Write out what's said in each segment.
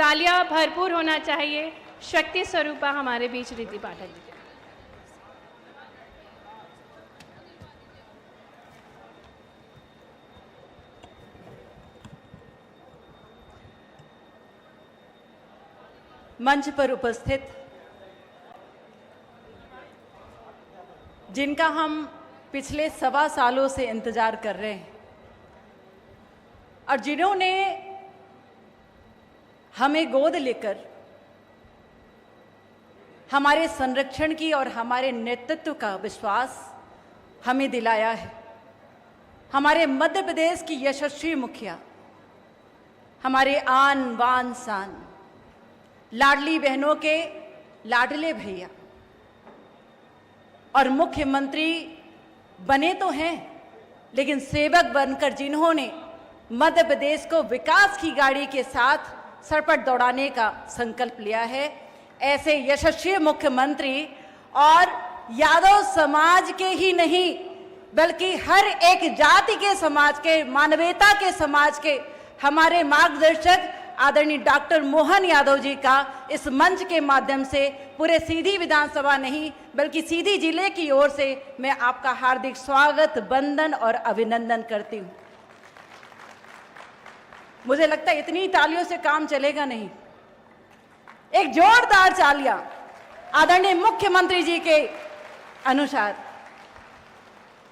तालियां भरपूर होना चाहिए शक्ति स्वरूपा हमारे बीच रिद्धि पाठक जी। मंच पर उपस्थित जिनका हम पिछले 1.25 सालों से इंतजार कर रहे हैं और जिन्होंने हमें गोद लेकर हमारे संरक्षण की और हमारे नेतृत्व का विश्वास हमें दिलाया है, हमारे मध्य प्रदेश की यशस्वी मुखिया, हमारे आन बान शान, लाडली बहनों के लाडले भैया और मुख्यमंत्री बने तो हैं, लेकिन सेवक बनकर जिन्होंने मध्य प्रदेश को विकास की गाड़ी के साथ सरपट दौड़ाने का संकल्प लिया है, ऐसे यशस्वी मुख्यमंत्री और यादव समाज के ही नहीं बल्कि हर एक जाति के समाज के, मानवता के समाज के हमारे मार्गदर्शक आदरणीय डॉक्टर मोहन यादव जी का इस मंच के माध्यम से पूरे सीधी विधानसभा नहीं बल्कि सीधी जिले की ओर से मैं आपका हार्दिक स्वागत, वंदन और अभिनंदन करती हूं। मुझे लगता है इतनी तालियों से काम चलेगा नहीं, एक जोरदार तालियां आदरणीय मुख्यमंत्री जी के अनुसार।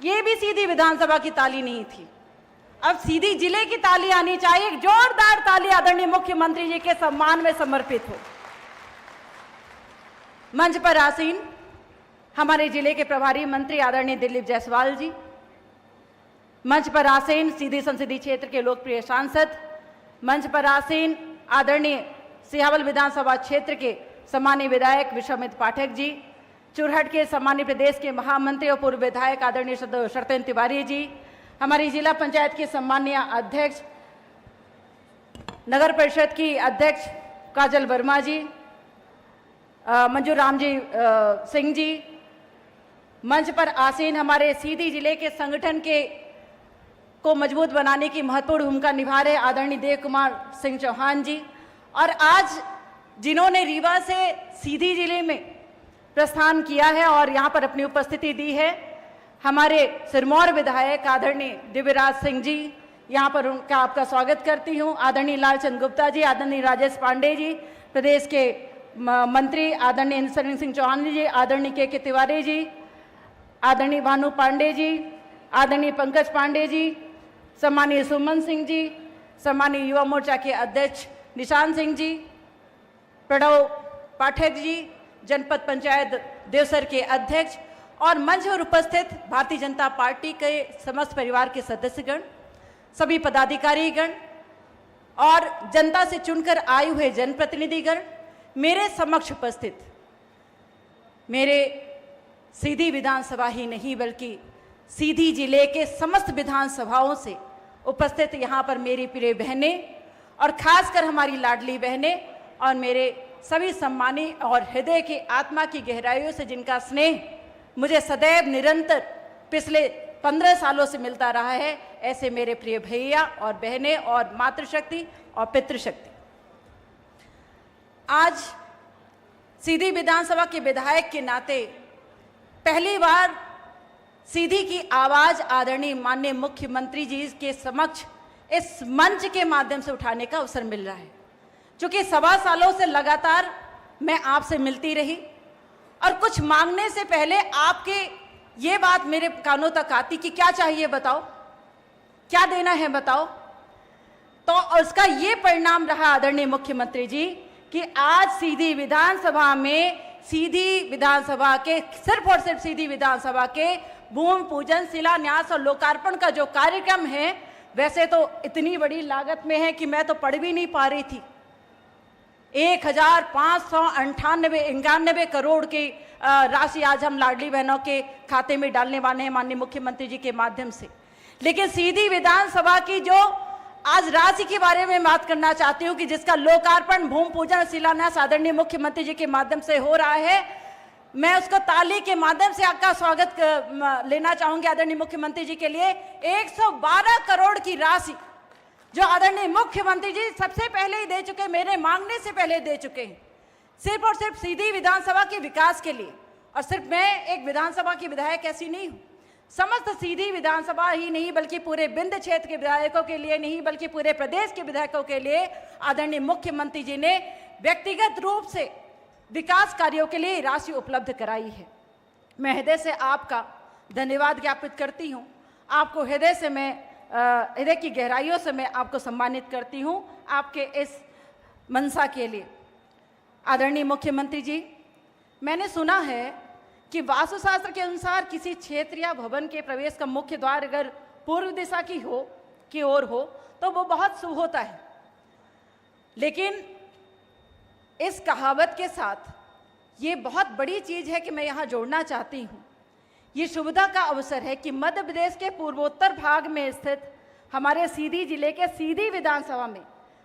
ये भी सीधी विधानसभा की ताली नहीं थी, अब सीधी जिले की ताली आनी चाहिए, एक जोरदार ताली आदरणीय मुख्यमंत्री जी के सम्मान में समर्पित हो। मंच पर आसीन हमारे जिले के प्रभारी मंत्री आदरणीय दिलीप जायसवाल जी, मंच पर आसीन सीधी संसदीय क्षेत्र के लोकप्रिय सांसद, मंच पर आसीन आदरणीय सिहावल विधानसभा क्षेत्र के सम्मानीय विधायक विश्वामित्र पाठक जी, चुरहट के सम्मानीय प्रदेश के महामंत्री और पूर्व विधायक आदरणीय शरतेंद्र तिवारी जी, हमारी जिला पंचायत के सम्मानीय अध्यक्ष, नगर परिषद की अध्यक्ष काजल वर्मा जी, मंजू राम जी सिंह जी, मंच पर आसीन हमारे सीधी जिले के संगठन के को मजबूत बनाने की महत्वपूर्ण भूमिका निभा रहे आदरणीय देव कुमार सिंह चौहान जी, और आज जिन्होंने रीवा से सीधी जिले में प्रस्थान किया है और यहाँ पर अपनी उपस्थिति दी है, हमारे सिरमौर विधायक आदरणीय दिव्यराज सिंह जी, यहाँ पर उनका आपका स्वागत करती हूँ। आदरणीय लालचंद गुप्ता जी, आदरणीय राजेश पांडे जी, प्रदेश के मंत्री आदरणीय इंद्र सिंह चौहान जी, आदरणीय के तिवारी जी, आदरणीय भानु पांडे जी, आदरणीय पंकज पांडे जी, सम्मानीय सुमन सिंह जी, सम्मानीय युवा मोर्चा के अध्यक्ष निशान सिंह जी, प्रणव पाठक जी, जनपद पंचायत देवसर के अध्यक्ष और मंच पर उपस्थित भारतीय जनता पार्टी के समस्त परिवार के सदस्यगण, सभी पदाधिकारीगण और जनता से चुनकर आए हुए जनप्रतिनिधिगण, मेरे समक्ष उपस्थित मेरे सीधी विधानसभा ही नहीं बल्कि सीधी जिले के समस्त विधानसभाओं से उपस्थित यहाँ पर मेरी प्रिय बहनें और खासकर हमारी लाडली बहनें और मेरे सभी सम्मानी और हृदय की आत्मा की गहराइयों से जिनका स्नेह मुझे सदैव निरंतर पिछले 15 सालों से मिलता रहा है, ऐसे मेरे प्रिय भैया और बहनें और मातृशक्ति और पितृशक्ति, आज सीधी विधानसभा के विधायक के नाते पहली बार सीधी की आवाज आदरणीय माननीय मुख्यमंत्री जी के समक्ष इस मंच के माध्यम से उठाने का अवसर मिल रहा है। क्योंकि 1.25 सालों से लगातार मैं आपसे मिलती रही और कुछ मांगने से पहले आपके ये बात मेरे कानों तक आती कि क्या चाहिए बताओ, क्या देना है बताओ, तो उसका ये परिणाम रहा आदरणीय मुख्यमंत्री जी कि आज सीधी विधानसभा में सीधी विधानसभा के सिर्फ और सिर्फ सीधी विधानसभा के भूमि पूजन, शिलान्यास और लोकार्पण का जो कार्यक्रम है, वैसे तो इतनी बड़ी लागत में है कि मैं तो पढ़ भी नहीं पा रही थी। 1598 करोड़ की राशि आज हम लाडली बहनों के खाते में डालने वाले हैं माननीय मुख्यमंत्री जी के माध्यम से। लेकिन सीधी विधानसभा की जो आज राशि के बारे में बात करना चाहती हूं कि जिसका लोकार्पण, भूमि पूजन, शिलान्यास आदरणीय मुख्यमंत्री जी के माध्यम से हो रहा है, मैं उसको ताली के माध्यम से आपका स्वागत लेना चाहूंगी आदरणीय मुख्यमंत्री जी के लिए। 112 करोड़ की राशि जो आदरणीय मुख्यमंत्री जी सबसे पहले ही दे चुके, मेरे मांगने से पहले दे चुके हैं, सिर्फ और सिर्फ सीधी विधानसभा के विकास के लिए। और सिर्फ मैं एक विधानसभा की विधायक ऐसी नहीं हूँ, समस्त सीधी विधानसभा ही नहीं बल्कि पूरे बिंद क्षेत्र के विधायकों के लिए नहीं बल्कि पूरे प्रदेश के विधायकों के लिए आदरणीय मुख्यमंत्री जी ने व्यक्तिगत रूप से विकास कार्यों के लिए राशि उपलब्ध कराई है। मैं हृदय से आपका धन्यवाद ज्ञापित करती हूँ। आपको हृदय से मैं हृदय की गहराइयों से मैं आपको सम्मानित करती हूँ आपके इस मंशा के लिए। आदरणीय मुख्यमंत्री जी, मैंने सुना है कि वास्तुशास्त्र के अनुसार किसी क्षेत्र या भवन के प्रवेश का मुख्य द्वार अगर पूर्व दिशा की ओर हो तो वो बहुत शुभ होता है। लेकिन इस कहावत के साथ ये बहुत बड़ी चीज़ है कि मैं यहाँ जोड़ना चाहती हूँ। ये शुभता का अवसर है कि मध्य प्रदेश के पूर्वोत्तर भाग में स्थित हमारे सीधी जिले के सीधी विधानसभा में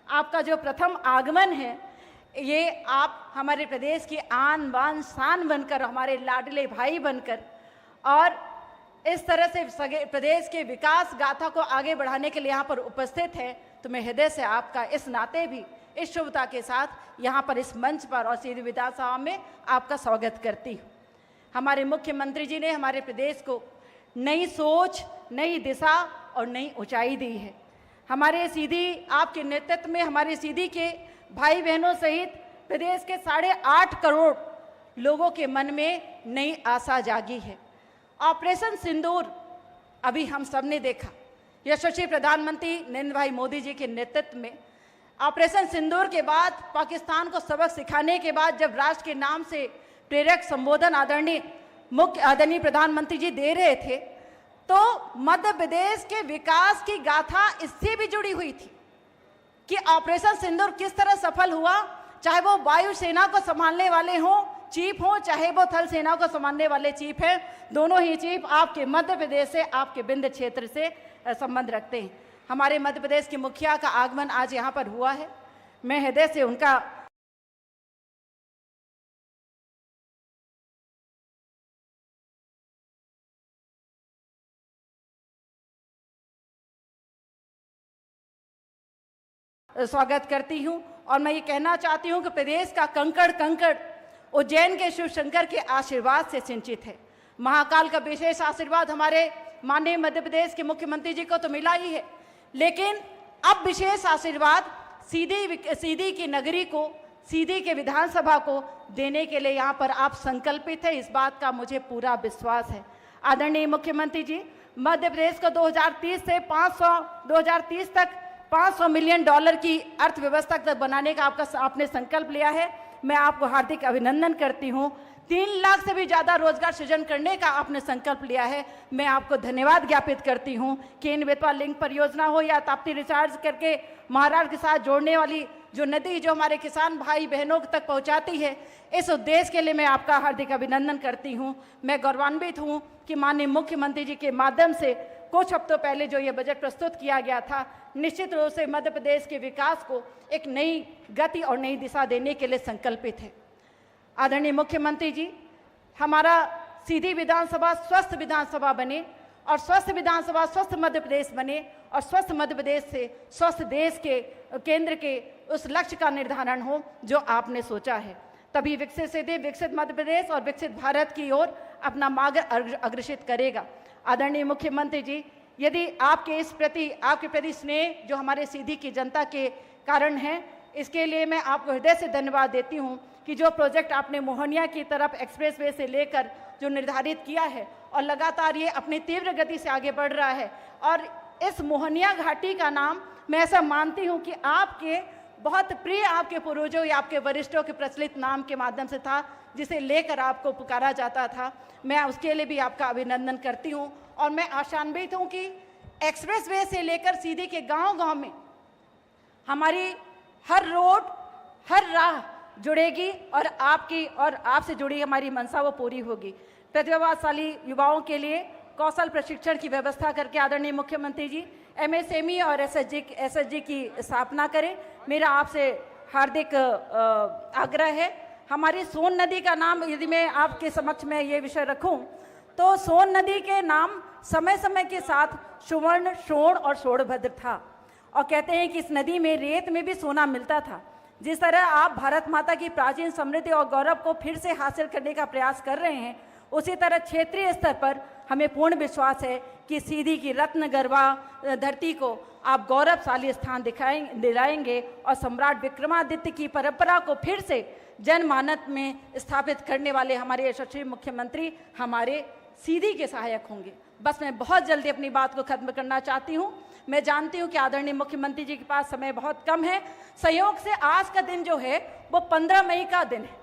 आपका जो प्रथम आगमन है, ये आप हमारे प्रदेश की आन बान शान बनकर, हमारे लाडले भाई बनकर और इस तरह से प्रदेश के विकास गाथा को आगे बढ़ाने के लिए यहाँ पर उपस्थित हैं। तो मैं हृदय से आपका इस नाते भी इस शुभता के साथ यहाँ पर इस मंच पर और सीधी विधानसभा में आपका स्वागत करती हूँ। हमारे मुख्यमंत्री जी ने हमारे प्रदेश को नई सोच, नई दिशा और नई ऊंचाई दी है। हमारे सीधी आपके नेतृत्व में हमारे सीधी के भाई बहनों सहित प्रदेश के 8.5 करोड़ लोगों के मन में नई आशा जागी है। ऑपरेशन सिंदूर अभी हम सब ने देखा, यशस्वी प्रधानमंत्री नरेंद्र भाई मोदी जी के नेतृत्व में ऑपरेशन सिंदूर के बाद पाकिस्तान को सबक सिखाने के बाद जब राष्ट्र के नाम से प्रेरक संबोधन आदरणीय प्रधानमंत्री जी दे रहे थे, तो मध्य प्रदेश के विकास की गाथा इससे भी जुड़ी हुई थी कि ऑपरेशन सिंदूर किस तरह सफल हुआ, चाहे वो वायुसेना को संभालने वाले हों चीफ हों, चाहे वो थल सेना को संभालने वाले चीफ हैं, दोनों ही चीफ आपके मध्य प्रदेश से, आपके बिंद क्षेत्र से संबंध रखते हैं। हमारे मध्य प्रदेश के मुखिया का आगमन आज यहाँ पर हुआ है। मैं हृदय से उनका स्वागत करती हूं और मैं ये कहना चाहती हूं कि प्रदेश का कंकड़ उज्जैन के शिव शंकर के आशीर्वाद से सिंचित है। महाकाल का विशेष आशीर्वाद हमारे माननीय मध्य प्रदेश के मुख्यमंत्री जी को तो मिला ही है, लेकिन अब विशेष आशीर्वाद सीधी की नगरी को, सीधी के विधानसभा को देने के लिए यहाँ पर आप संकल्पित है, इस बात का मुझे पूरा विश्वास है। आदरणीय मुख्यमंत्री जी, मध्य प्रदेश को 2030 तक $500 मिलियन की अर्थव्यवस्था तक बनाने का आपने संकल्प लिया है। मैं आपको हार्दिक अभिनंदन करती हूँ। 3 लाख से भी ज़्यादा रोजगार सृजन करने का आपने संकल्प लिया है। मैं आपको धन्यवाद ज्ञापित करती हूँ। केन बेतवा लिंक परियोजना हो या ताप्ती रिचार्ज करके महाराष्ट्र के साथ जोड़ने वाली जो नदी जो हमारे किसान भाई बहनों तक पहुँचाती है, इस उद्देश्य के लिए मैं आपका हार्दिक अभिनंदन करती हूँ। मैं गौरवान्वित हूँ कि माननीय मुख्यमंत्री जी के माध्यम से कुछ हफ्तों पहले जो ये बजट प्रस्तुत किया गया था, निश्चित रूप से मध्य प्रदेश के विकास को एक नई गति और नई दिशा देने के लिए संकल्पित है। आदरणीय मुख्यमंत्री जी, हमारा सीधी विधानसभा स्वस्थ विधानसभा बने और स्वस्थ विधानसभा स्वस्थ मध्य प्रदेश बने और स्वस्थ मध्य प्रदेश से स्वस्थ देश के केंद्र के उस लक्ष्य का निर्धारण हो जो आपने सोचा है। तभी विकसित सीधे विकसित मध्य प्रदेश और विकसित भारत की ओर अपना मार्ग अग्रसित करेगा। आदरणीय मुख्यमंत्री जी, यदि आपके प्रति स्नेह जो हमारे सीधी की जनता के कारण है, इसके लिए मैं आपको हृदय से धन्यवाद देती हूँ कि जो प्रोजेक्ट आपने मोहनिया की तरफ एक्सप्रेसवे से लेकर जो निर्धारित किया है और लगातार ये अपनी तीव्र गति से आगे बढ़ रहा है। और इस मोहनिया घाटी का नाम मैं ऐसा मानती हूँ कि आपके बहुत प्रिय आपके पूर्वजों या आपके वरिष्ठों के प्रचलित नाम के माध्यम से था, जिसे लेकर आपको पुकारा जाता था। मैं उसके लिए भी आपका अभिनंदन करती हूँ और मैं आशान्वित हूँ कि एक्सप्रेसवे से लेकर सीधी के गांव-गांव में हमारी हर रोड, हर राह जुड़ेगी और आपसे जुड़ी हमारी मंशा वो पूरी होगी। प्रतिभाशाली युवाओं के लिए कौशल प्रशिक्षण की व्यवस्था करके आदरणीय मुख्यमंत्री जी MSME और SSG की स्थापना करें, मेरा आपसे हार्दिक आग्रह है। हमारी सोन नदी का नाम यदि मैं आपके समक्ष में ये विषय रखूं तो सोन नदी के नाम समय समय के साथ सुवर्ण, शोण और सोनभद्र था और कहते हैं कि इस नदी में रेत में भी सोना मिलता था। जिस तरह आप भारत माता की प्राचीन समृद्धि और गौरव को फिर से हासिल करने का प्रयास कर रहे हैं, उसी तरह क्षेत्रीय स्तर पर हमें पूर्ण विश्वास है कि सीधी की रत्न गर्भा धरती को आप गौरवशाली स्थान दिलाएंगे और सम्राट विक्रमादित्य की परंपरा को फिर से जनमानस में स्थापित करने वाले हमारे यशस्वी मुख्यमंत्री हमारे सीधी के सहायक होंगे। बस मैं बहुत जल्दी अपनी बात को खत्म करना चाहती हूँ। मैं जानती हूँ कि आदरणीय मुख्यमंत्री जी के पास समय बहुत कम है। संयोग से आज का दिन जो है वो 15 मई का दिन है।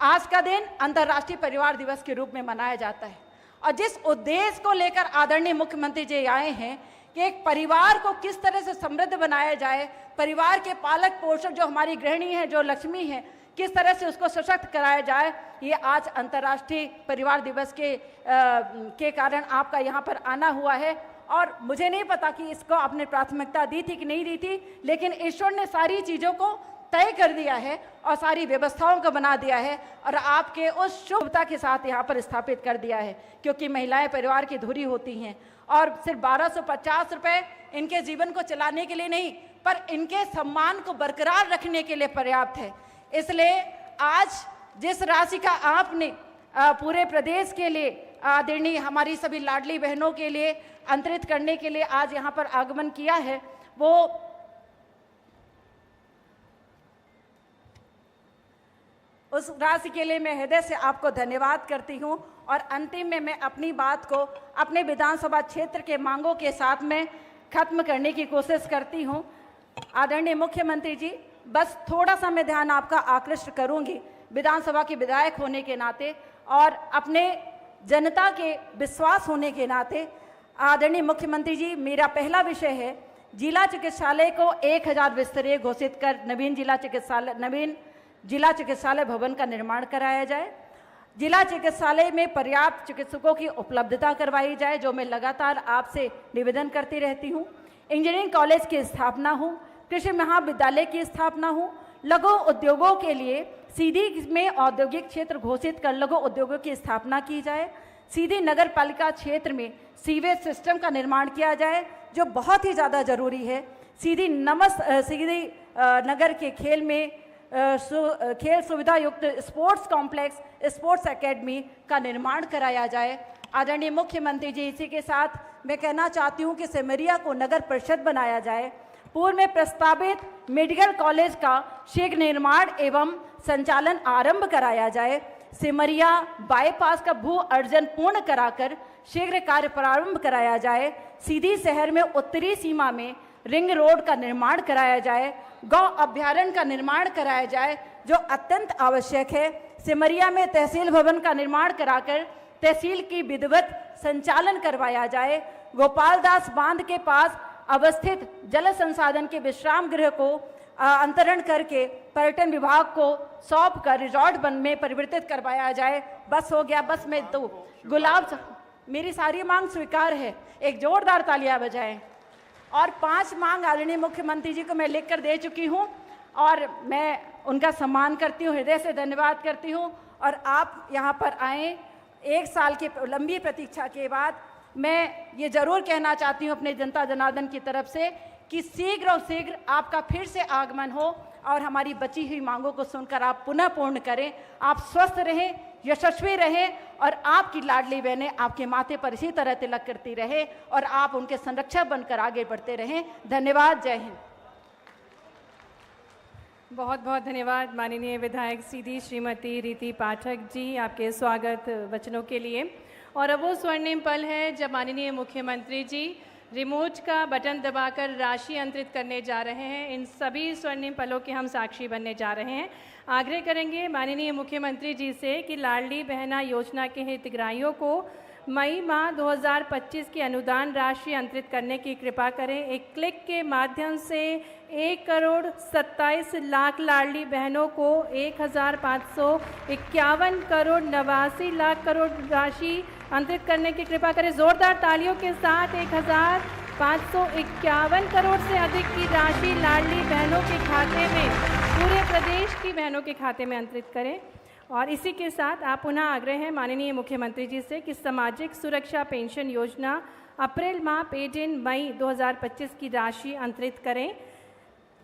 आज का दिन अंतर्राष्ट्रीय परिवार दिवस के रूप में मनाया जाता है और जिस उद्देश्य को लेकर आदरणीय मुख्यमंत्री जी आए हैं कि एक परिवार को किस तरह से समृद्ध बनाया जाए, परिवार के पालक पोषक जो हमारी गृहिणी है, जो लक्ष्मी है, किस तरह से उसको सशक्त कराया जाए, ये आज अंतर्राष्ट्रीय परिवार दिवस के कारण आपका यहाँ पर आना हुआ है। और मुझे नहीं पता कि इसको आपने प्राथमिकता दी थी कि नहीं दी थी, लेकिन ईश्वर ने सारी चीज़ों को तय कर दिया है और सारी व्यवस्थाओं को बना दिया है और आपके उस शुभता के साथ यहाँ पर स्थापित कर दिया है, क्योंकि महिलाएं परिवार की धुरी होती हैं और सिर्फ 1250 रुपये इनके जीवन को चलाने के लिए नहीं, पर इनके सम्मान को बरकरार रखने के लिए पर्याप्त है। इसलिए आज जिस राशि का आपने पूरे प्रदेश के लिए आदरणीय हमारी सभी लाडली बहनों के लिए अंतरित करने के लिए आज यहाँ पर आगमन किया है, वो उस राशि के लिए मैं हृदय से आपको धन्यवाद करती हूँ। और अंतिम में मैं अपनी बात को अपने विधानसभा क्षेत्र के मांगों के साथ में खत्म करने की कोशिश करती हूँ। आदरणीय मुख्यमंत्री जी, बस थोड़ा सा मैं ध्यान आपका आकृष्ट करूँगी विधानसभा के विधायक होने के नाते और अपने जनता के विश्वास होने के नाते। आदरणीय मुख्यमंत्री जी, मेरा पहला विषय है जिला चिकित्सालय को 1000 बिस्तरे घोषित कर नवीन जिला चिकित्सालय भवन का निर्माण कराया जाए। जिला चिकित्सालय में पर्याप्त चिकित्सकों की उपलब्धता करवाई जाए, जो मैं लगातार आपसे निवेदन करती रहती हूँ। इंजीनियरिंग कॉलेज की स्थापना हो, कृषि महाविद्यालय की स्थापना हो, लघु उद्योगों के लिए सीधी में औद्योगिक क्षेत्र घोषित कर लघु उद्योगों की स्थापना की जाए। सीधी नगर पालिका क्षेत्र में सीवेज सिस्टम का निर्माण किया जाए, जो बहुत ही ज़्यादा ज़रूरी है। सीधी नगर के खेल में खेल सुविधा युक्त स्पोर्ट्स कॉम्प्लेक्स, स्पोर्ट्स एकेडमी का निर्माण कराया जाए। आदरणीय मुख्यमंत्री जी, इसी के साथ मैं कहना चाहती हूँ कि सिमरिया को नगर परिषद बनाया जाए। पूर्व में प्रस्तावित मेडिकल कॉलेज का शीघ्र निर्माण एवं संचालन आरंभ कराया जाए। सिमरिया बाईपास का भू अर्जन पूर्ण कराकर शीघ्र कार्य प्रारंभ कराया जाए। सीधी शहर में उत्तरी सीमा में रिंग रोड का निर्माण कराया जाए। गौ अभ्यारण्य का निर्माण कराया जाए, जो अत्यंत आवश्यक है। सिमरिया में तहसील भवन का निर्माण कराकर तहसील की विधिवत संचालन करवाया जाए। गोपालदास बांध के पास अवस्थित जल संसाधन के विश्राम गृह को अंतरण करके पर्यटन विभाग को सौंप कर रिजॉर्ट में परिवर्तित करवाया जाए। बस हो गया, बस मैं तो मेरी सारी मांग स्वीकार है, एक जोरदार तालियां बजाएं। और 5 मांग आदरणीय मुख्यमंत्री जी को मैं लिख कर दे चुकी हूँ और मैं उनका सम्मान करती हूँ, हृदय से धन्यवाद करती हूँ। और आप यहाँ पर आए 1 साल की लंबी प्रतीक्षा के बाद, मैं ये ज़रूर कहना चाहती हूँ अपने जनता जनार्दन की तरफ से कि शीघ्र और शीघ्र आपका फिर से आगमन हो और हमारी बची हुई मांगों को सुनकर आप पुनः पूर्ण करें। आप स्वस्थ रहें, यशस्वी रहें और आपकी लाडली बहनें आपके माथे पर इसी तरह तिलक करती रहे और आप उनके संरक्षक बनकर आगे बढ़ते रहें। धन्यवाद। जय हिंद। बहुत बहुत धन्यवाद माननीय विधायक सीधी श्रीमती रीति पाठक जी, आपके स्वागत वचनों के लिए। और अब वो स्वर्णिम पल है जब माननीय मुख्यमंत्री जी रिमोट का बटन दबाकर राशि अंतरित करने जा रहे हैं। इन सभी स्वर्णिम पलों के हम साक्षी बनने जा रहे हैं। आग्रह करेंगे माननीय मुख्यमंत्री जी से कि लाडली बहना योजना के हितग्राहियों को मई माह 2025 की अनुदान राशि अंतरित करने की कृपा करें। एक क्लिक के माध्यम से 1,27,00,000 लाडली बहनों को 1,551 करोड़ 89 लाख करोड़ राशि अंतरित करने की कृपा करें। जोरदार तालियों के साथ 1,551 करोड़ से अधिक की राशि लाडली बहनों के खाते में, पूरे प्रदेश की बहनों के खाते में अंतरित करें। और इसी के साथ आप पुनः आग्रह है माननीय मुख्यमंत्री जी से कि सामाजिक सुरक्षा पेंशन योजना अप्रैल माह पेड इन मई 2025 की राशि अंतरित करें।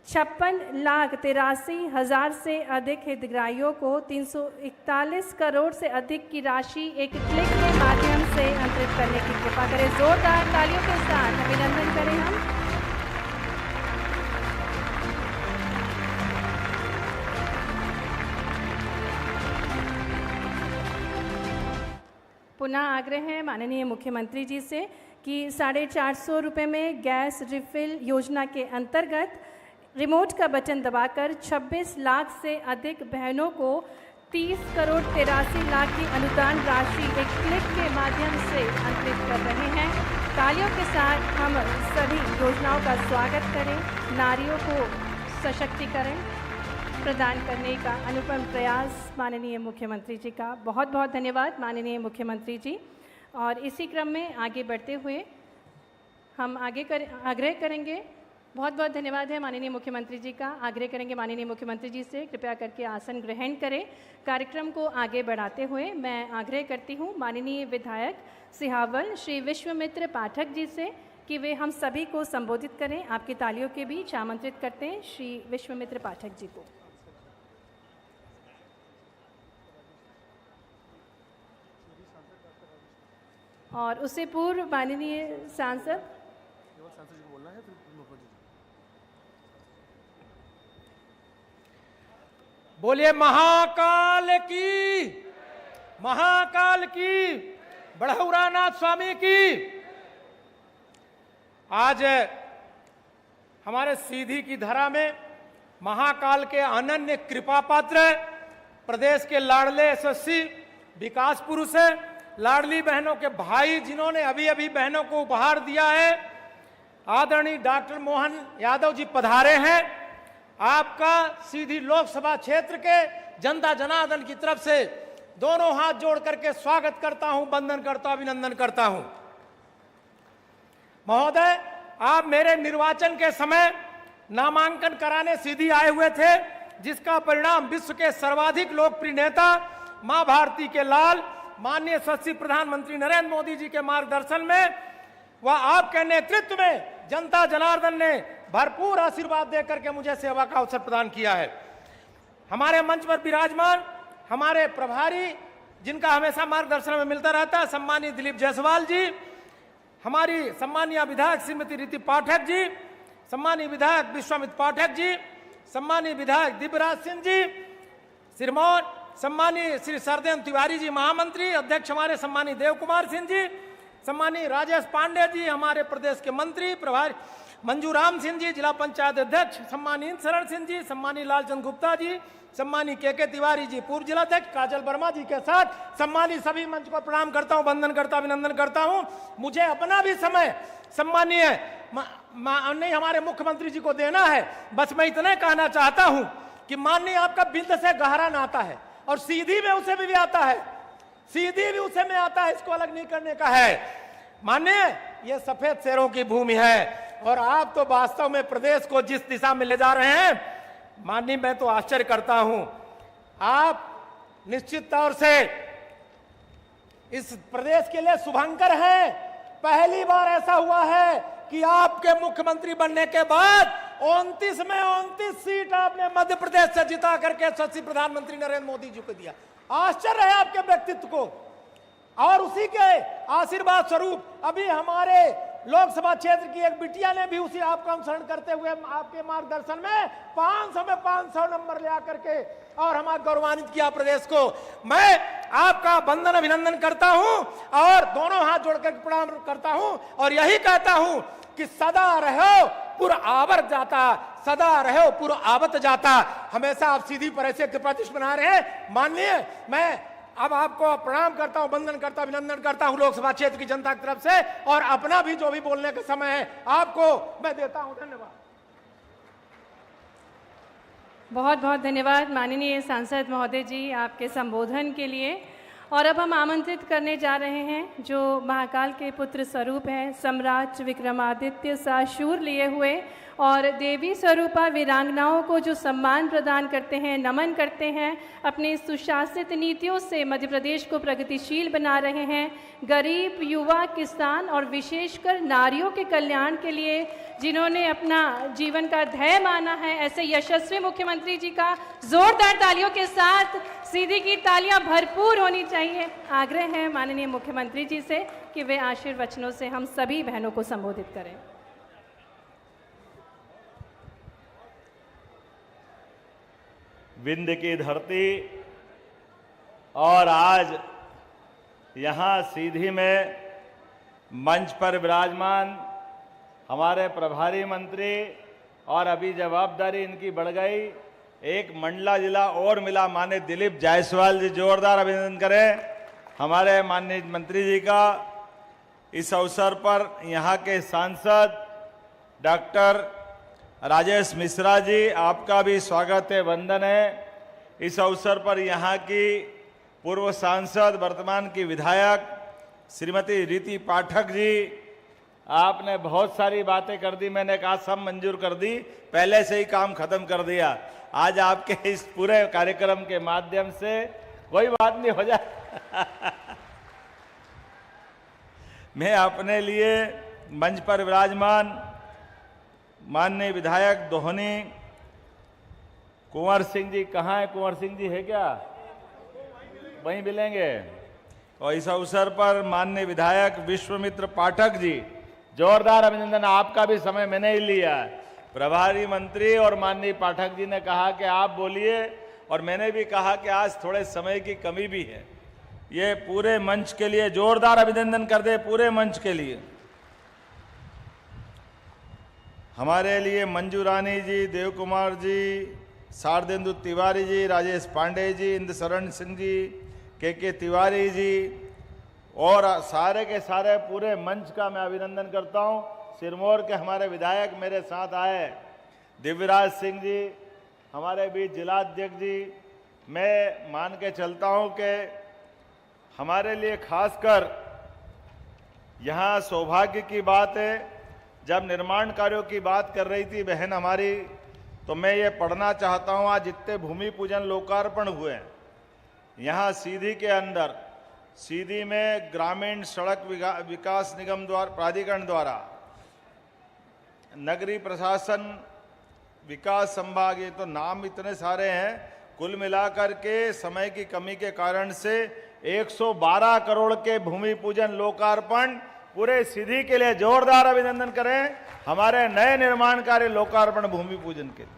56,83,000 से अधिक हितग्राहियों को 341 करोड़ से अधिक की राशि एक क्लिक के माध्यम से अंतरित करने की कृपा करें। जोरदार तालियों के साथ अभिनंदन करें हम। पुनः आग्रह है माननीय मुख्यमंत्री जी से कि 450 रुपये में गैस रिफिल योजना के अंतर्गत रिमोट का बटन दबाकर 26 लाख से अधिक बहनों को 30 करोड़ 83 लाख की अनुदान राशि एक क्लिक के माध्यम से अंतरित कर रहे हैं। तालियों के साथ हम सभी योजनाओं का स्वागत करें। नारियों को सशक्तिकरण प्रदान करने का अनुपम प्रयास माननीय मुख्यमंत्री जी का बहुत बहुत धन्यवाद माननीय मुख्यमंत्री जी। और इसी क्रम में आगे बढ़ते हुए हम आग्रह करेंगे। बहुत बहुत धन्यवाद है माननीय मुख्यमंत्री जी का। आग्रह करेंगे माननीय मुख्यमंत्री जी से कृपया करके आसन ग्रहण करें। कार्यक्रम को आगे बढ़ाते हुए मैं आग्रह करती हूँ माननीय विधायक सिहावल श्री विश्वमित्र पाठक जी से कि वे हम सभी को संबोधित करें। आपकी तालियों के बीच आमंत्रित करते हैं श्री विश्वमित्र पाठक जी को। और उससे पूर्व माननीय सांसद बोलिए महाकाल की बड़हौरानाथ स्वामी की। आज हमारे सीधी की धरा में महाकाल के अनन्य कृपा पात्र प्रदेश के लाडले यशस्वी विकास पुरुष है, लाडली बहनों के भाई जिन्होंने अभी अभी बहनों को उपहार दिया है, आदरणीय डॉक्टर मोहन यादव जी पधारे हैं। आपका सीधी लोकसभा क्षेत्र के जनता जनार्दन की तरफ से दोनों हाथ जोड़ करके स्वागत करता हूं, वंदन करता हूं, अभिनंदन करता हूं। महोदय, आप मेरे निर्वाचन के समय नामांकन कराने सीधी आए हुए थे, जिसका परिणाम विश्व के सर्वाधिक लोकप्रिय नेता मां भारती के लाल माननीय यशस्वी प्रधानमंत्री नरेंद्र मोदी जी के मार्गदर्शन में व आपके नेतृत्व में जनता जनार्दन ने भरपूर आशीर्वाद देकर के मुझे सेवा का अवसर प्रदान किया है। हमारे मंच पर विराजमान हमारे प्रभारी, जिनका हमेशा मार्गदर्शन में मिलता रहता है, सम्मानीय दिलीप जायसवाल जी, हमारी सम्मानीय विधायक श्रीमती रीति पाठक जी, सम्मानीय विधायक विश्वामित्र पाठक जी, सम्मानीय विधायक दिव्यराज सिंह जी, सिरमौर सम्मानीय श्री सरदेव तिवारी जी महामंत्री अध्यक्ष, हमारे सम्मानीय देव कुमार सिंह जी, सम्मानीय राजेश पांडे जी हमारे प्रदेश के मंत्री प्रभारी, मंजूराम सिंह जी जिला पंचायत अध्यक्ष, सम्मानीय शरण सिंह जी, सम्मानीय लालचंद गुप्ता जी, सम्मानीय के तिवारी जी पूर्व जिलाध्यक्ष, काजल वर्मा जी के साथ सम्मानीय सभी मंच को प्रणाम करता हूं, वंदन करता अभिनंदन करता हूं। मुझे अपना भी समय सम्मानीय नहीं हमारे मुख्यमंत्री जी को देना है। बस मैं इतना कहना चाहता हूं कि माननीय आपका बिंद से गहरा नाता है और सीधी में उसे भी आता है, सीधी भी उसे में आता है, इसको अलग नहीं करने का है। माननीय ये सफेद शेरों की भूमि है और आप तो वास्तव में प्रदेश को जिस दिशा में ले जा रहे हैं, माननीय मैं तो आश्चर्य करता हूं। आप निश्चित तौर से इस प्रदेश के लिए शुभंकर हैं। पहली बार ऐसा हुआ है कि आपके मुख्यमंत्री बनने के बाद 29 में 29 सीट आपने मध्य प्रदेश से जिता करके यशस्वी प्रधानमंत्री नरेंद्र मोदी जी को दिया। आश्चर्य है आपके व्यक्तित्व को और उसी के आशीर्वाद स्वरूप अभी हमारे लोकसभा क्षेत्र की एक बिटिया ने भी उसी आपका अनुसरण करते हुए आपके मार्गदर्शन में 500 में 500 नंबर ले आकर के और हमारा गौरवान्वित किया प्रदेश को। मैं आपका वंदन अभिनंदन करता हूं और दोनों हाथ जोड़कर प्रणाम करता हूं और यही कहता हूं कि सदा रहो पुर आवर जाता, सदा रहो पुर आवत जाता। हमेशा आप सीधी पर ऐसे प्रतिष्ठ बना रहे हैं। माननीय मैं अब आपको प्रणाम करता हूं, वंदन करता अभिनंदन करता हूं लोकसभा क्षेत्र की जनता की तरफ से और अपना भी जो भी बोलने का समय है आपको मैं देता हूं। धन्यवाद। बहुत बहुत धन्यवाद माननीय सांसद महोदय जी आपके संबोधन के लिए। और अब हम आमंत्रित करने जा रहे हैं जो महाकाल के पुत्र स्वरूप हैं, सम्राट विक्रमादित्य सा शूर लिए हुए और देवी स्वरूपा वीरांगनाओं को जो सम्मान प्रदान करते हैं, नमन करते हैं, अपने सुशासित नीतियों से मध्य प्रदेश को प्रगतिशील बना रहे हैं, गरीब, युवा, किसान और विशेषकर नारियों के कल्याण के लिए जिन्होंने अपना जीवन का ध्येय माना है, ऐसे यशस्वी मुख्यमंत्री जी का जोरदार तालियों के साथ सीधी की तालियां भरपूर होनी चाहिए। आग्रह है माननीय मुख्यमंत्री जी से कि वे आशीर्वचनों से हम सभी बहनों को संबोधित करें। विंध्य की धरती और आज यहाँ सीधी में मंच पर विराजमान हमारे प्रभारी मंत्री और अभी जवाबदारी इनकी बढ़ गई, एक मंडला जिला और मिला माननीय दिलीप जायसवाल जी, जोरदार अभिनंदन करें हमारे माननीय मंत्री जी का। इस अवसर पर यहाँ के सांसद डॉक्टर राजेश मिश्रा जी, आपका भी स्वागत है, वंदन है। इस अवसर पर यहाँ की पूर्व सांसद वर्तमान की विधायक श्रीमती रीति पाठक जी, आपने बहुत सारी बातें कर दी, मैंने कहा सब मंजूर कर दी, पहले से ही काम खत्म कर दिया। आज आपके इस पूरे कार्यक्रम के माध्यम से कोई बात नहीं हो जाए मैं अपने लिए मंच पर विराजमान माननीय विधायक दोहनी कुंवर सिंह जी, कहाँ है कुंवर सिंह जी, है क्या? वहीं मिलेंगे। और इस अवसर पर माननीय विधायक विश्वमित्र पाठक जी, जोरदार अभिनंदन, आपका भी समय मैंने ही लिया है। प्रभारी मंत्री और माननीय पाठक जी ने कहा कि आप बोलिए और मैंने भी कहा कि आज थोड़े समय की कमी भी है। ये पूरे मंच के लिए जोरदार अभिनंदन कर दे, पूरे मंच के लिए। हमारे लिए मंजू रानी जी, देव कुमार जी, शारदेंदु तिवारी जी, राजेश पांडे जी, इंद्र शरण सिंह जी, के तिवारी जी और सारे के सारे पूरे मंच का मैं अभिनंदन करता हूं। सिरमौर के हमारे विधायक मेरे साथ आए, दिव्यराज सिंह जी, हमारे बीच जिलाध्यक्ष जी, मैं मान के चलता हूं कि हमारे लिए खासकर यहाँ सौभाग्य की बात है। जब निर्माण कार्यों की बात कर रही थी बहन हमारी, तो मैं ये पढ़ना चाहता हूँ, आज जितने भूमि पूजन लोकार्पण हुए हैं यहाँ सीधी के अंदर, सीधी में ग्रामीण सड़क विकास निगम द्वारा, प्राधिकरण द्वारा, नगरीय प्रशासन विकास संभाग, ये तो नाम इतने सारे हैं, कुल मिलाकर के समय की कमी के कारण से 112 करोड़ के भूमि पूजन लोकार्पण पूरे सीधी के लिए जोरदार अभिनंदन करें हमारे नए निर्माण कार्य लोकार्पण भूमि पूजन के लिए।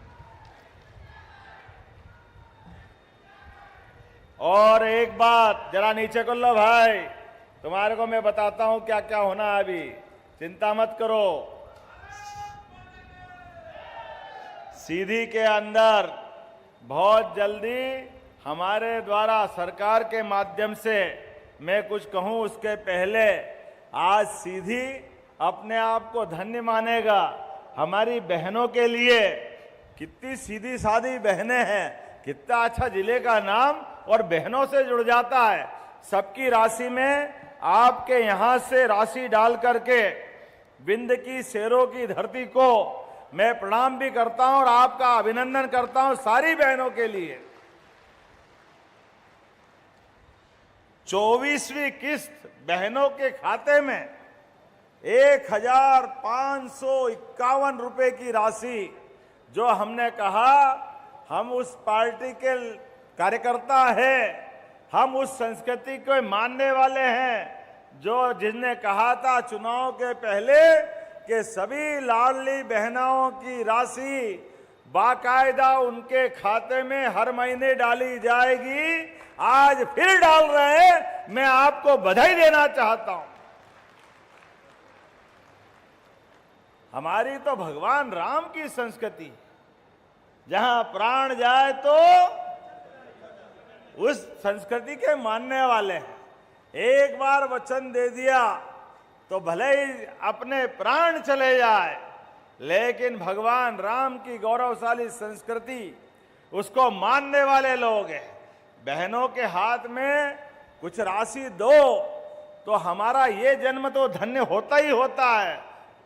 और एक बात जरा नीचे कर लो भाई, तुम्हारे को मैं बताता हूं क्या क्या होना है अभी, चिंता मत करो। सीधी के अंदर बहुत जल्दी हमारे द्वारा सरकार के माध्यम से मैं कुछ कहूं उसके पहले आज सीधी अपने आप को धन्य मानेगा। हमारी बहनों के लिए कितनी सीधी सादी बहनें हैं, कितना अच्छा जिले का नाम और बहनों से जुड़ जाता है। सबकी राशि में आपके यहां से राशि डाल करके विंध्य की शेरों की धरती को मैं प्रणाम भी करता हूं और आपका अभिनंदन करता हूं सारी बहनों के लिए। 24वीं किस्त बहनों के खाते में 1551 रुपए की राशि, जो हमने कहा हम उस पार्टी के कार्यकर्ता हैं, हम उस संस्कृति को मानने वाले हैं, जो जिसने कहा था चुनाव के पहले कि सभी लाडली बहनों की राशि बाकायदा उनके खाते में हर महीने डाली जाएगी, आज फिर डाल रहे हैं। मैं आपको बधाई देना चाहता हूं। हमारी तो भगवान राम की संस्कृति, जहां प्राण जाए तो उस संस्कृति के मानने वाले हैं। एक बार वचन दे दिया तो भले ही अपने प्राण चले जाए, लेकिन भगवान राम की गौरवशाली संस्कृति उसको मानने वाले लोग हैं। बहनों के हाथ में कुछ राशि दो तो हमारा ये जन्म तो धन्य होता ही होता है।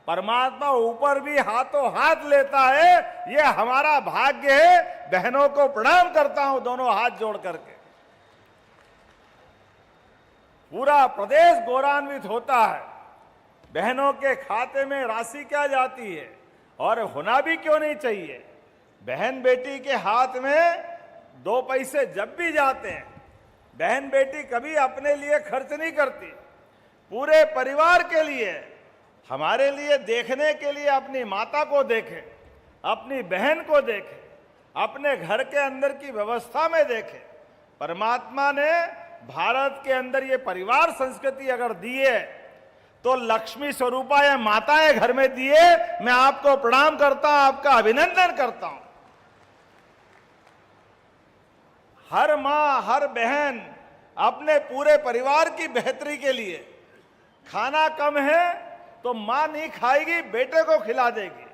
परमात्मा ऊपर भी हाथों हाथ लेता है, ये हमारा भाग्य है। बहनों को प्रणाम करता हूं दोनों हाथ जोड़ करके। पूरा प्रदेश गौरवान्वित होता है। बहनों के खाते में राशि क्या जाती है, और होना भी क्यों नहीं चाहिए। बहन बेटी के हाथ में 2 पैसे जब भी जाते हैं, बहन बेटी कभी अपने लिए खर्च नहीं करती, पूरे परिवार के लिए, हमारे लिए देखने के लिए अपनी माता को देखे, अपनी बहन को देखे, अपने घर के अंदर की व्यवस्था में देखे। परमात्मा ने भारत के अंदर ये परिवार संस्कृति अगर दी है तो लक्ष्मी स्वरूपा या माताएं घर में दिए। मैं आपको प्रणाम करता हूं, आपका अभिनंदन करता हूं। हर मां हर बहन अपने पूरे परिवार की बेहतरी के लिए, खाना कम है तो मां नहीं खाएगी, बेटे को खिला देगी,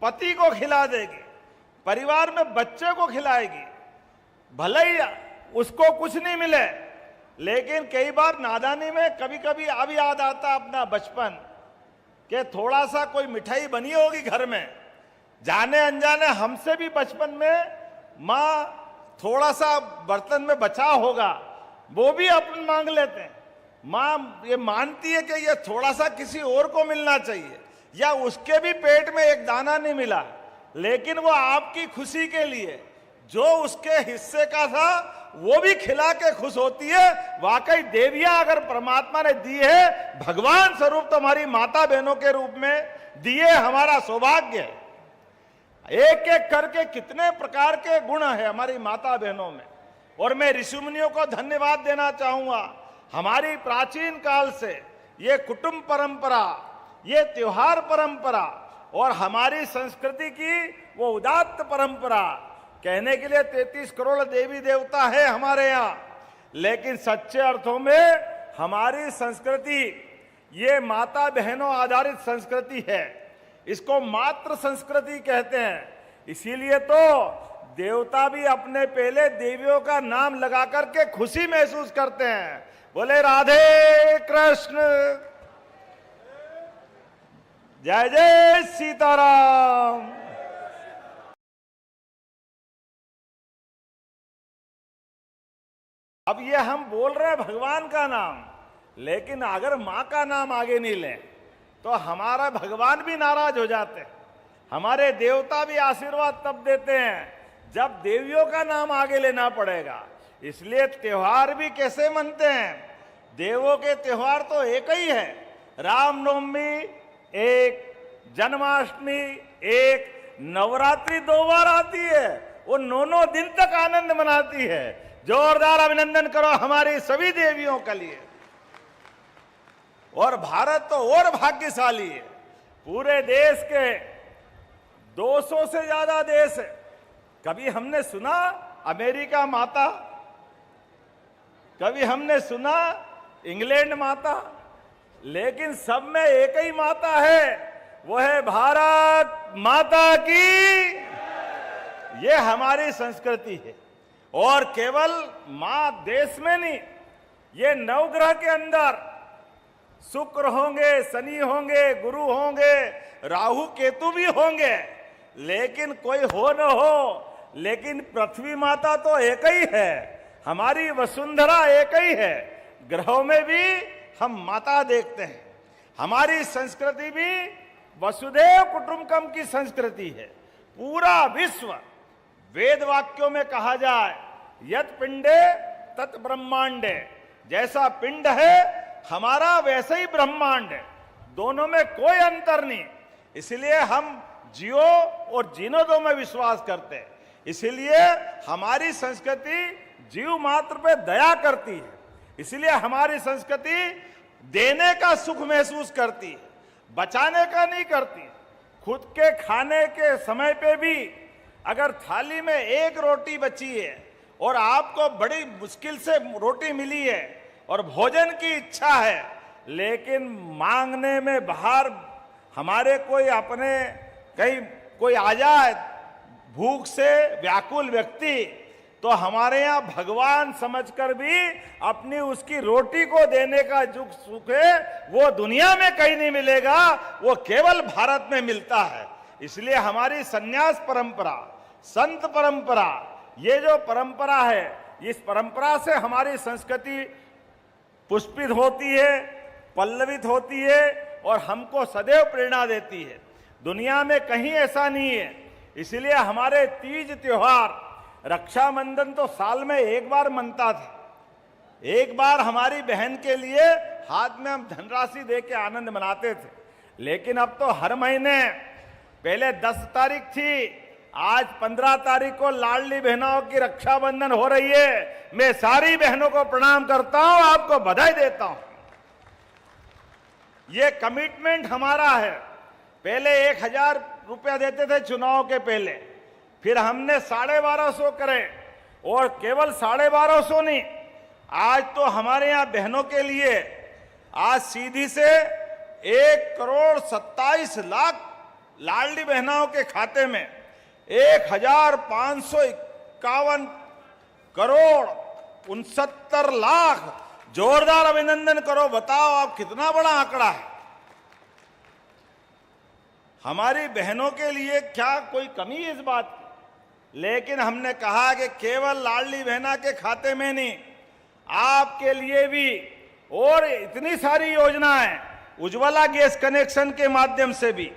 पति को खिला देगी, परिवार में बच्चे को खिलाएगी। भले ही उसको कुछ नहीं मिले, लेकिन कई बार नादानी में कभी कभी अब याद आता अपना बचपन कि थोड़ा सा कोई मिठाई बनी होगी घर में, जाने अनजाने हमसे भी बचपन में मां थोड़ा सा बर्तन में बचा होगा, वो भी अपन मांग लेते हैं। मां ये मानती है कि ये थोड़ा सा किसी और को मिलना चाहिए, या उसके भी पेट में एक दाना नहीं मिला, लेकिन वो आपकी खुशी के लिए जो उसके हिस्से का था वो भी खिला के खुश होती है। वाकई देवियां अगर परमात्मा ने दी है, भगवान स्वरूप तुम्हारी माता बहनों के रूप में दिए, हमारा सौभाग्य है। एक एक करके कितने प्रकार के गुण है हमारी माता बहनों में। और मैं ऋषि मुनियों को धन्यवाद देना चाहूंगा। हमारी प्राचीन काल से ये कुटुंब परंपरा, ये त्योहार परंपरा और हमारी संस्कृति की वो उदात्त परंपरा, कहने के लिए 33 करोड़ देवी देवता है हमारे यहाँ, लेकिन सच्चे अर्थों में हमारी संस्कृति ये माता बहनों आधारित संस्कृति है। इसको मातृ संस्कृति कहते हैं। इसीलिए तो देवता भी अपने पहले देवियों का नाम लगा करके खुशी महसूस करते हैं। बोले राधे कृष्ण, जय जय सीताराम। अब ये हम बोल रहे हैं भगवान का नाम, लेकिन अगर मां का नाम आगे नहीं लें तो हमारा भगवान भी नाराज हो जाते हैं। हमारे देवता भी आशीर्वाद तब देते हैं जब देवियों का नाम आगे लेना पड़ेगा। इसलिए त्योहार भी कैसे मनते हैं, देवों के त्योहार तो एक ही है। रामनवमी एक, जन्माष्टमी एक, नवरात्रि 2 बार आती है, वो 9 दिन तक आनंद मनाती है। जोरदार अभिनंदन करो हमारी सभी देवियों के लिए। और भारत तो और भाग्यशाली है। पूरे देश के 200 से ज्यादा देश है। कभी हमने सुना अमेरिका माता, कभी हमने सुना इंग्लैंड माता, लेकिन सब में एक ही माता है, वो है भारत माता की। ये हमारी संस्कृति है। और केवल मां देश में नहीं, ये नवग्रह के अंदर शुक्र होंगे, शनि होंगे, गुरु होंगे, राहु केतु भी होंगे, लेकिन कोई हो न हो, लेकिन पृथ्वी माता तो एक ही है। हमारी वसुंधरा एक ही है। ग्रहों में भी हम माता देखते हैं। हमारी संस्कृति भी वसुधैव कुटुंबकम की संस्कृति है। पूरा विश्व, वेद वाक्यों में कहा जाए यत पिंडे तत् ब्रह्मांडे, जैसा पिंड है हमारा वैसे ही ब्रह्मांड है। दोनों में कोई अंतर नहीं। इसलिए हम जियो और जीनो दो में विश्वास करते हैं। इसलिए हमारी संस्कृति जीव मात्र पे दया करती है। इसलिए हमारी संस्कृति देने का सुख महसूस करती है, बचाने का नहीं करती। खुद के खाने के समय पे भी अगर थाली में एक रोटी बची है और आपको बड़ी मुश्किल से रोटी मिली है और भोजन की इच्छा है, लेकिन मांगने में बाहर हमारे कोई अपने कहीं कोई आ जाए भूख से व्याकुल व्यक्ति, तो हमारे यहाँ भगवान समझकर भी अपनी उसकी रोटी को देने का जो सुख है वो दुनिया में कहीं नहीं मिलेगा, वो केवल भारत में मिलता है। इसलिए हमारी संन्यास परंपरा, संत परंपरा, ये जो परंपरा है, इस परंपरा से हमारी संस्कृति पुष्पित होती है, पल्लवित होती है और हमको सदैव प्रेरणा देती है। दुनिया में कहीं ऐसा नहीं है। इसलिए हमारे तीज त्योहार, रक्षाबंधन तो साल में एक बार मनता था। एक बार हमारी बहन के लिए हाथ में हम धनराशि दे के आनंद मनाते थे, लेकिन अब तो हर महीने, पहले 10 तारीख थी, आज 15 तारीख को लाडली बहनों की रक्षाबंधन हो रही है। मैं सारी बहनों को प्रणाम करता हूं, आपको बधाई देता हूं। ये कमिटमेंट हमारा है। पहले 1000 रुपया देते थे चुनाव के पहले, फिर हमने 1250 करे, और केवल 1250 नहीं, आज तो हमारे यहाँ बहनों के लिए आज सीधी से 1,27,00,000 लाडली बहनों के खाते में 1,551 करोड़ 69 लाख। जोरदार अभिनंदन करो। बताओ आप, कितना बड़ा आंकड़ा है। हमारी बहनों के लिए क्या कोई कमी है इस बात की? लेकिन हमने कहा कि केवल लाडली बहना के खाते में नहीं, आपके लिए भी और इतनी सारी योजनाएं, उज्ज्वला गैस कनेक्शन के माध्यम से भी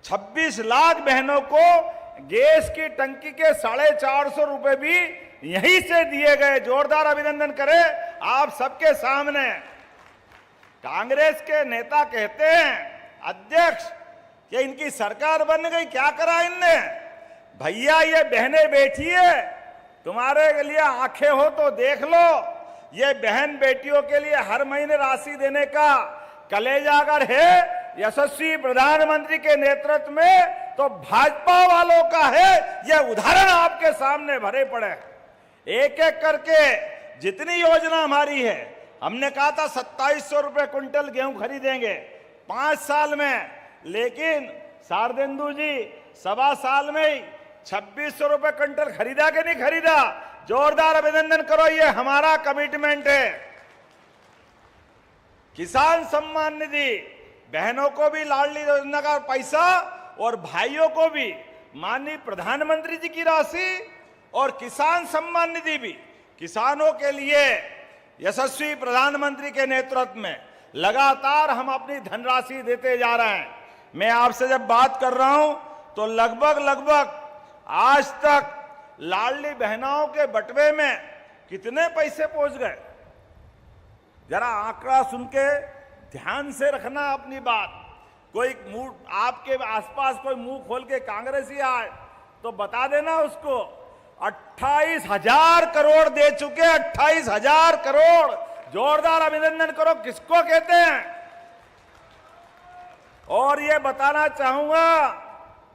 26 लाख बहनों को गैस की टंकी के 450 रुपए भी यहीं से दिए गए। जोरदार अभिनंदन करें आप सबके सामने। कांग्रेस के नेता कहते हैं, अध्यक्ष, कि इनकी सरकार बन गई, क्या करा इनने? भैया, ये बहनें बैठी है, तुम्हारे लिए आंखें हो तो देख लो। ये बहन बेटियों के लिए हर महीने राशि देने का कलेजा अगर है यशस्वी प्रधानमंत्री के नेतृत्व में, तो भाजपा वालों का है। यह उदाहरण आपके सामने भरे पड़े। एक एक करके जितनी योजना हमारी है, हमने कहा था 2700 रुपए क्विंटल गेहूं खरीदेंगे 5 साल में, लेकिन शारदेंदु जी 1.25 साल में ही 2600 रुपए क्विंटल खरीदा कि नहीं खरीदा? जोरदार अभिनंदन करो। ये हमारा कमिटमेंट है। किसान सम्मान निधि, बहनों को भी लाडली योजना का पैसा और भाइयों को भी माननीय प्रधानमंत्री जी की राशि, और किसान सम्मान निधि भी किसानों के लिए यशस्वी प्रधानमंत्री के नेतृत्व में लगातार हम अपनी धनराशि देते जा रहे हैं। मैं आपसे जब बात कर रहा हूं तो लगभग आज तक लाडली बहनों के बटवे में कितने पैसे पहुंच गए? जरा आंकड़ा सुन के ध्यान से रखना अपनी बात। कोई मुंह आपके आसपास कोई मुंह खोल के कांग्रेसी आए तो बता देना उसको। 28,000 करोड़ दे चुके, 28,000 करोड़। जोरदार अभिनंदन करो। किसको कहते हैं? और ये बताना चाहूंगा,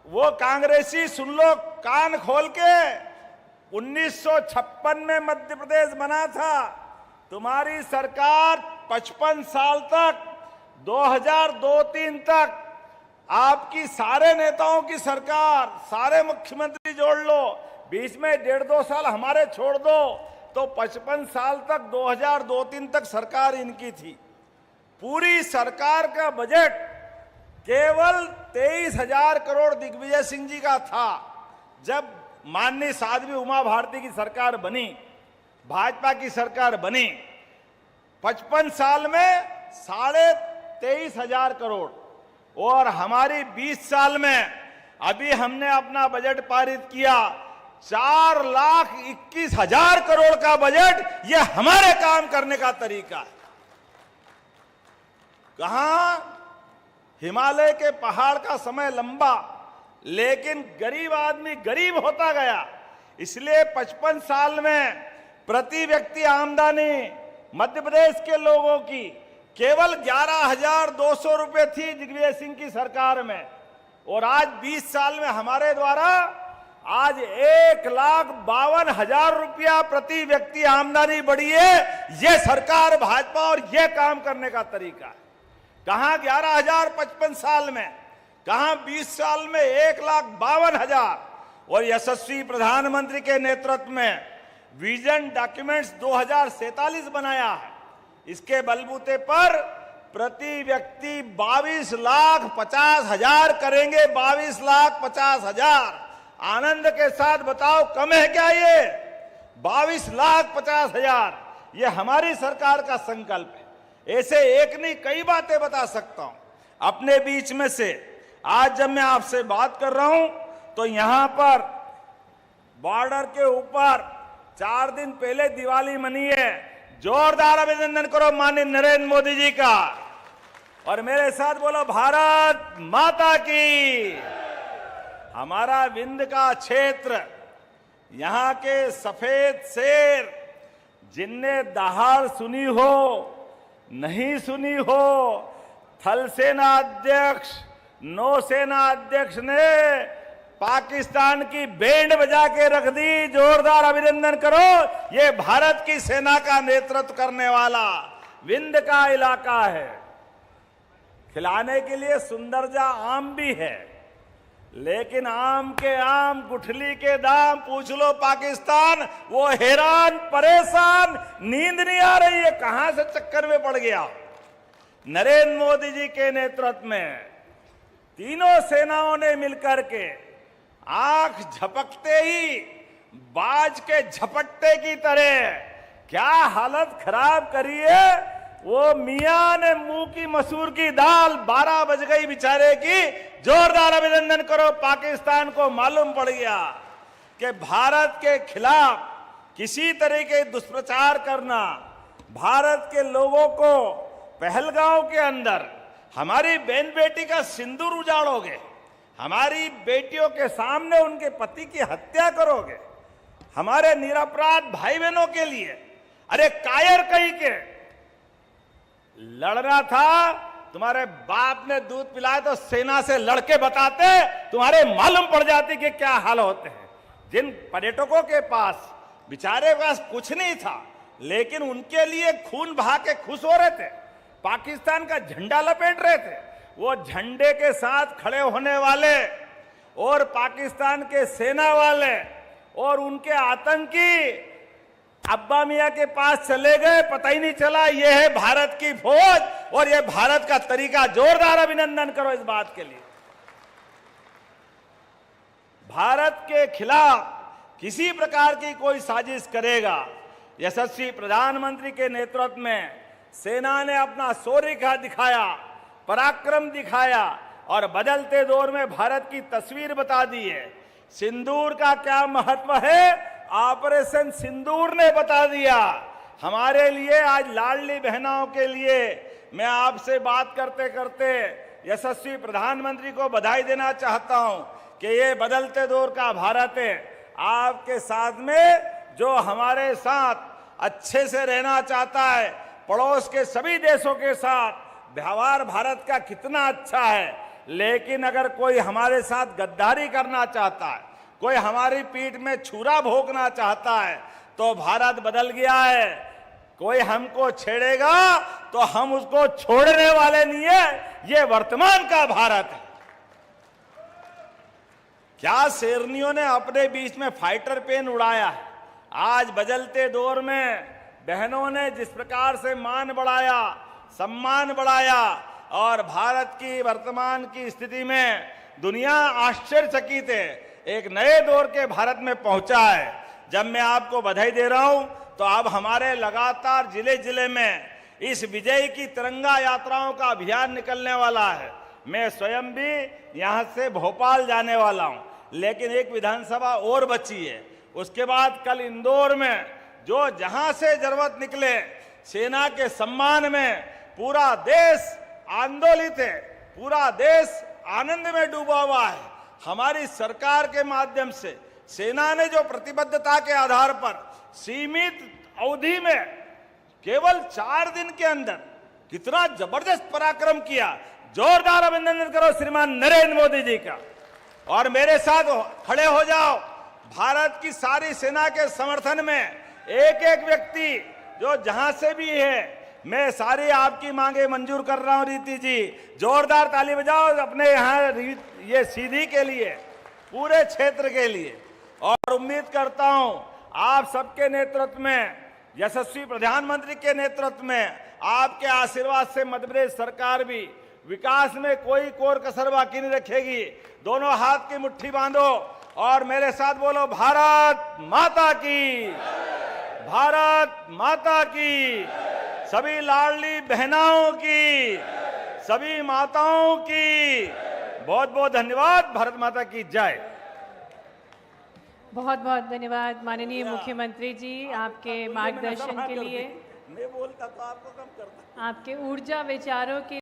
वो कांग्रेसी सुन लो कान खोल के, 1956 में मध्य प्रदेश बना था। तुम्हारी सरकार 55 साल तक, 2002-03 तक आपकी सारे नेताओं की सरकार, सारे मुख्यमंत्री जोड़ लो, बीच में 1.5-2 साल हमारे छोड़ दो, तो 55 साल तक 2002-03 तक सरकार इनकी थी। पूरी सरकार का बजट केवल 23,000 करोड़ दिग्विजय सिंह जी का था। जब माननीय साध्वी उमा भारती की सरकार बनी, भाजपा की सरकार बनी, 55 साल में 23,500 करोड़, और हमारी 20 साल में अभी हमने अपना बजट पारित किया 4,21,000 करोड़ का बजट। यह हमारे काम करने का तरीका है। कहां हिमालय के पहाड़ का समय लंबा, लेकिन गरीब आदमी गरीब होता गया। इसलिए 55 साल में प्रति व्यक्ति आमदनी मध्य प्रदेश के लोगों की केवल 11,200 रुपए थी दिग्विजय सिंह की सरकार में, और आज 20 साल में हमारे द्वारा आज 1,52,000 रुपया प्रति व्यक्ति आमदनी बढ़ी है। यह सरकार भाजपा और यह काम करने का तरीका है। कहां 11,000 55 साल में, कहां 20 साल में 1,52,000, और यशस्वी प्रधानमंत्री के नेतृत्व में विजन डॉक्यूमेंट्स 2047 बनाया है। इसके बलबूते पर प्रति व्यक्ति 22,50,000 करेंगे। 22,50,000 आनंद के साथ बताओ, कम है क्या ये? 22,50,000 ये हमारी सरकार का संकल्प है। ऐसे एक नहीं कई बातें बता सकता हूं अपने बीच में से। आज जब मैं आपसे बात कर रहा हूं तो यहां पर बॉर्डर के ऊपर 4 दिन पहले दिवाली मनी है। जोरदार अभिनंदन करो माननीय नरेंद्र मोदी जी का। और मेरे साथ बोलो, भारत माता की। हमारा विंध्य का क्षेत्र, यहां के सफेद शेर, जिनने दहाड़ सुनी हो नहीं सुनी हो, थल सेना अध्यक्ष, नौसेना अध्यक्ष ने पाकिस्तान की बैंड बजा के रख दी। जोरदार अभिनंदन करो। ये भारत की सेना का नेतृत्व करने वाला विंध्य का इलाका है। खिलाने के लिए सुंदरजा आम भी है, लेकिन आम के आम, गुठली के दाम पूछ लो पाकिस्तान, वो हैरान परेशान, नींद नहीं आ रही है, कहां से चक्कर में पड़ गया। नरेंद्र मोदी जी के नेतृत्व में तीनों सेनाओं ने मिलकर के आंख झपकते ही बाज के झपट्टे की तरह क्या हालत खराब करी है। वो मियां ने मुंह की मसूर की दाल 12 बज गई बेचारे की। जोरदार अभिनंदन करो। पाकिस्तान को मालूम पड़ गया कि भारत के खिलाफ किसी तरह के दुष्प्रचार करना, भारत के लोगों को पहलगांव के अंदर हमारी बहन बेटी का सिंदूर उजाड़ोगे, हमारी बेटियों के सामने उनके पति की हत्या करोगे, हमारे निरपराध भाई बहनों के लिए, अरे कायर कहीं के लड़ना था। तुम्हारे बाप ने दूध पिलाया तो सेना से लड़के बताते, तुम्हारे मालूम पड़ जाती कि क्या हाल होते हैं। जिन पर्यटकों के पास बेचारे पास कुछ नहीं था, लेकिन उनके लिए खून बहा के खुश हो रहे थे, पाकिस्तान का झंडा लपेट रहे थे, वो झंडे के साथ खड़े होने वाले और पाकिस्तान के सेना वाले और उनके आतंकी अब्बा मियां के पास चले गए, पता ही नहीं चला ये है भारत की फौज और ये भारत का तरीका। जोरदार अभिनंदन करो इस बात के लिए। भारत के खिलाफ किसी प्रकार की कोई साजिश करेगा, यशस्वी प्रधानमंत्री के नेतृत्व में सेना ने अपना शौर्य का दिखाया, पराक्रम दिखाया और बदलते दौर में भारत की तस्वीर बता दी है। सिंदूर का क्या महत्व है, ऑपरेशन सिंदूर ने बता दिया। हमारे लिए आज लाडली बहनों के लिए मैं आपसे बात करते करते यशस्वी प्रधानमंत्री को बधाई देना चाहता हूं कि ये बदलते दौर का भारत है। आपके साथ में जो हमारे साथ अच्छे से रहना चाहता है, पड़ोस के सभी देशों के साथ व्यवहार भारत का कितना अच्छा है, लेकिन अगर कोई हमारे साथ गद्दारी करना चाहता है, कोई हमारी पीठ में छुरा भोंकना चाहता है, तो भारत बदल गया है। कोई हमको छेड़ेगा तो हम उसको छोड़ने वाले नहीं है। ये वर्तमान का भारत है। क्या शेरनियों ने अपने बीच में फाइटर प्लेन उड़ाया है। आज बदलते दौर में बहनों ने जिस प्रकार से मान बढ़ाया, सम्मान बढ़ाया और भारत की वर्तमान की स्थिति में दुनिया आश्चर्यचकित है। एक नए दौर के भारत में पहुंचा है। जब मैं आपको बधाई दे रहा हूं तो अब हमारे लगातार जिले जिले में इस विजय की तिरंगा यात्राओं का अभियान निकलने वाला है। मैं स्वयं भी यहां से भोपाल जाने वाला हूं, लेकिन एक विधानसभा और बची है। उसके बाद कल इंदौर में जो जहां से जरूरत निकले, सेना के सम्मान में पूरा देश आंदोलित है, पूरा देश आनंद में डूबा हुआ है। हमारी सरकार के माध्यम से सेना ने जो प्रतिबद्धता के आधार पर सीमित अवधि में केवल 4 दिन के अंदर कितना जबरदस्त पराक्रम किया। जोरदार अभिनंदन करो श्रीमान नरेंद्र मोदी जी का। और मेरे साथ खड़े हो जाओ। भारत की सारी सेना के समर्थन में एक एक व्यक्ति जो जहां से भी है, मैं सारी आपकी मांगे मंजूर कर रहा हूं। रीति जी, जोरदार ताली बजाओ अपने यहाँ ये सीधी के लिए, पूरे क्षेत्र के लिए। और उम्मीद करता हूं आप सबके नेतृत्व में, यशस्वी प्रधानमंत्री के नेतृत्व में, आपके आशीर्वाद से मध्य प्रदेश सरकार भी विकास में कोई कोर कसर बाकी नहीं रखेगी। दोनों हाथ की मुट्ठी बांधो और मेरे साथ बोलो, भारत माता की, भारत माता की, सभी लाडली बहनाओं की, सभी माताओं की बहुत बहुत धन्यवाद। भारत माता की जय। बहुत बहुत धन्यवाद माननीय मुख्यमंत्री जी आपके मार्गदर्शन के लिए, मैं बोलता तो आपको कम करता। आपके ऊर्जा विचारों के